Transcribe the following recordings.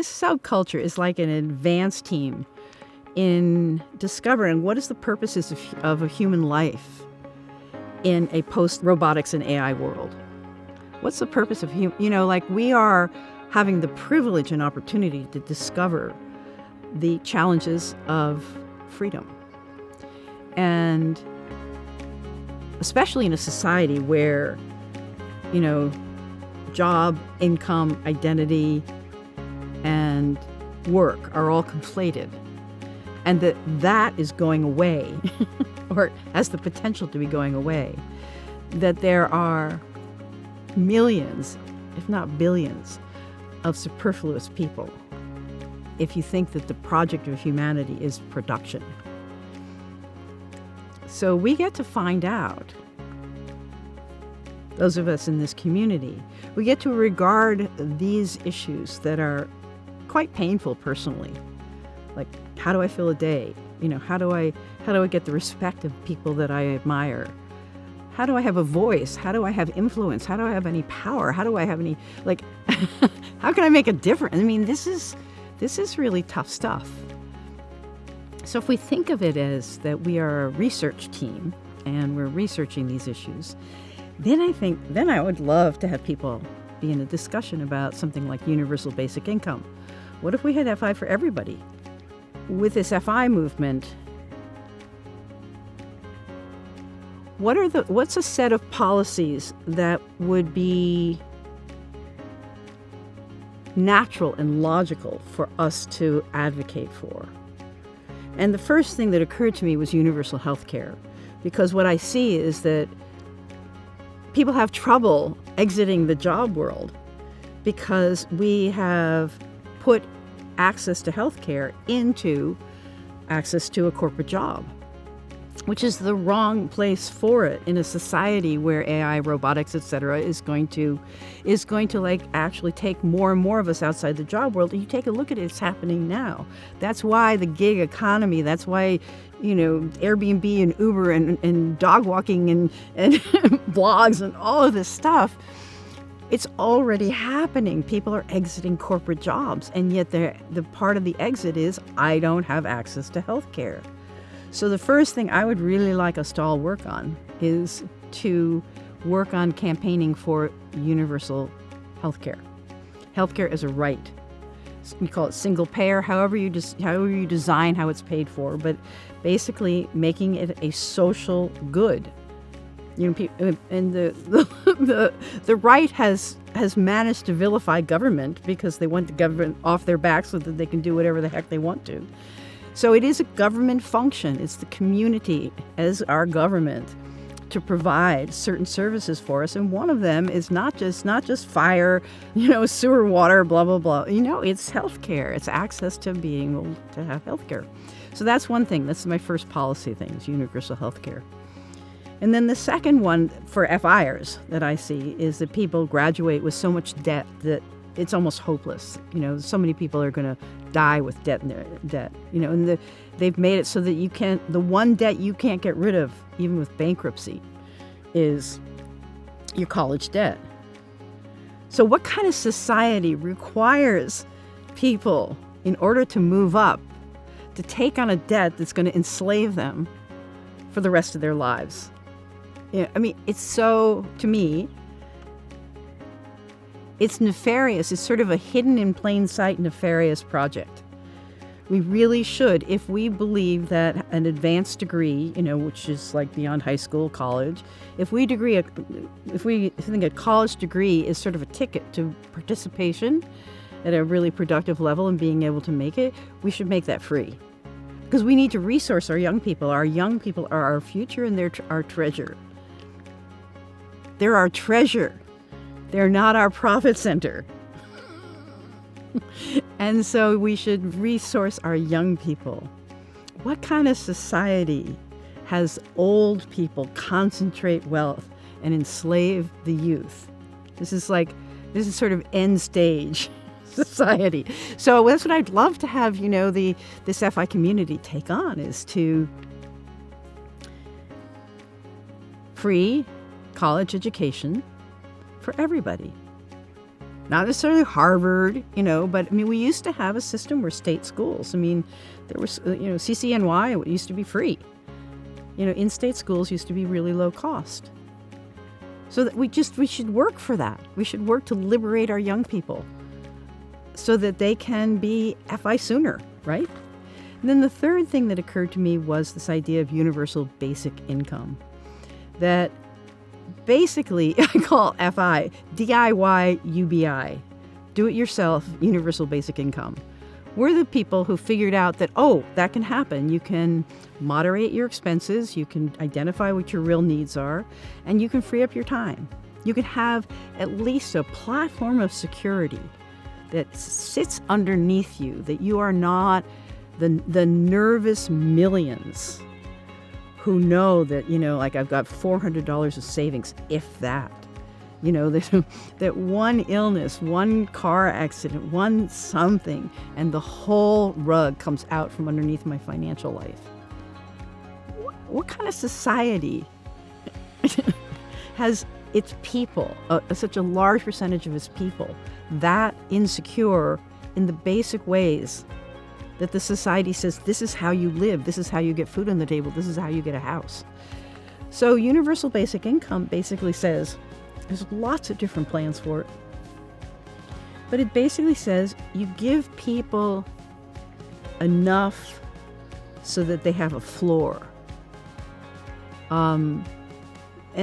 this subculture is like an advanced team in discovering what is the purposes of a human life in a post-robotics and AI world. What's the purpose of like we are having the privilege and opportunity to discover the challenges of freedom. And especially in a society where, job, income, identity, and work are all conflated. And that is going away, or has the potential to be going away. That there are millions, if not billions, of superfluous people if you think that the project of humanity is production. So we get to find out, those of us in this community, we get to regard these issues that are quite painful personally. Like, how do I fill a day? How do I get the respect of people that I admire? How do I have a voice? How do I have influence? How do I have any power? How do I have any, how can I make a difference? I mean, this is really tough stuff. So if we think of it as that we are a research team and we're researching these issues, then I would love to have people be in a discussion about something like universal basic income. What if we had FI for everybody? With this FI movement, what's a set of policies that would be natural and logical for us to advocate for? And the first thing that occurred to me was universal health care, because what I see is that people have trouble exiting the job world because we have put access to health care into access to a corporate job, which is the wrong place for it in a society where AI, robotics, etc. is going to actually take more and more of us outside the job world. And you take a look at it, it's happening now. That's why the gig economy, that's why, Airbnb and Uber and dog walking and blogs and all of this stuff, it's already happening. People are exiting corporate jobs, and yet the part of the exit is, I don't have access to health care. So the first thing I would really like us to all work on is to work on campaigning for universal health care. Health care is a right. We call it single payer, however you design how it's paid for, but basically making it a social good. And the right has managed to vilify government because they want the government off their back so that they can do whatever the heck they want to. So it is a government function. It's the community as our government to provide certain services for us, and one of them is not just fire, sewer, water, blah blah blah. It's healthcare. It's access to being able to have healthcare. So that's one thing. That's my first policy thing: is universal healthcare. And then the second one for FIers that I see is that people graduate with so much debt that it's almost hopeless. So many people are going to die with debt in their debt. And they've made it so that the one debt you can't get rid of, even with bankruptcy, is your college debt. So what kind of society requires people, in order to move up, to take on a debt that's going to enslave them for the rest of their lives? It's so, to me, it's nefarious. It's sort of a hidden in plain sight nefarious project. We really should, if we believe that an advanced degree, which is like beyond high school, college, if we think a college degree is sort of a ticket to participation at a really productive level and being able to make it, we should make that free. Because we need to resource our young people. Our young people are our future, and they're our treasure. They're our treasure. They're not our profit center. And so we should resource our young people. What kind of society has old people concentrate wealth and enslave the youth? This is sort of end stage society. So that's what I'd love to have, this FI community take on, is to free college education for everybody. Not necessarily Harvard, but I mean, we used to have a system where state schools, there was, CCNY, it used to be free. In-state schools used to be really low cost. So that we should work for that. We should work to liberate our young people so that they can be FI sooner, right? And then the third thing that occurred to me was this idea of universal basic income. That basically, I call FI, DIY UBI, do-it-yourself universal basic income. We're the people who figured out that, that can happen. You can moderate your expenses, you can identify what your real needs are, and you can free up your time. You can have at least a platform of security that sits underneath you, that you are not the nervous millions who know that, like I've got $400 of savings, if that. That one illness, one car accident, one something, and the whole rug comes out from underneath my financial life. What kind of society has its people, such a large percentage of its people, that insecure in the basic ways that the society says, this is how you live, this is how you get food on the table, this is how you get a house? So universal basic income basically says, there's lots of different plans for it. But it basically says you give people enough so that they have a floor. And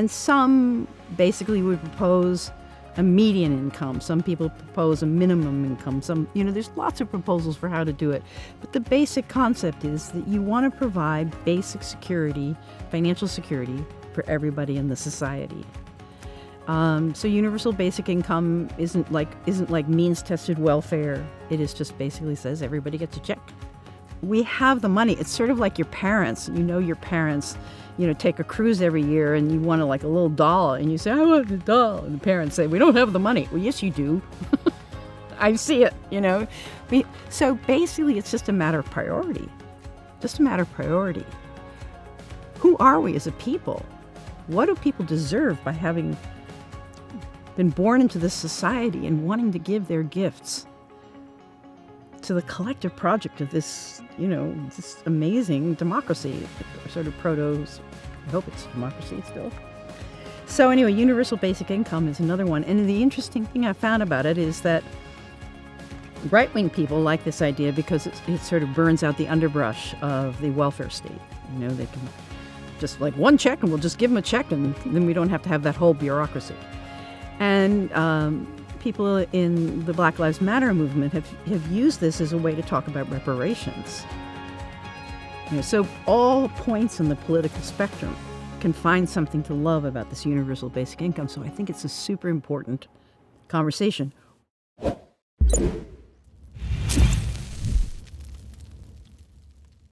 some basically would propose a median income. Some people propose a minimum income. There's lots of proposals for how to do it. But the basic concept is that you want to provide basic security, financial security for everybody in the society. So universal basic income isn't like means-tested welfare. It is just basically says everybody gets a check. We have the money. It's sort of like your parents. Your parents, take a cruise every year and you want a little doll and you say, I want a doll. And the parents say, we don't have the money. Well, yes, you do. I see it, So basically it's just a matter of priority. Just a matter of priority. Who are we as a people? What do people deserve by having been born into this society and wanting to give their gifts to the collective project of this, this amazing democracy, sort of I hope it's democracy still. So anyway, universal basic income is another one. And the interesting thing I found about it is that right-wing people like this idea because it sort of burns out the underbrush of the welfare state. They can just one check and we'll just give them a check and then we don't have to have that whole bureaucracy. And people in the Black Lives Matter movement have used this as a way to talk about reparations. So all points in the political spectrum can find something to love about this universal basic income. So I think it's a super important conversation.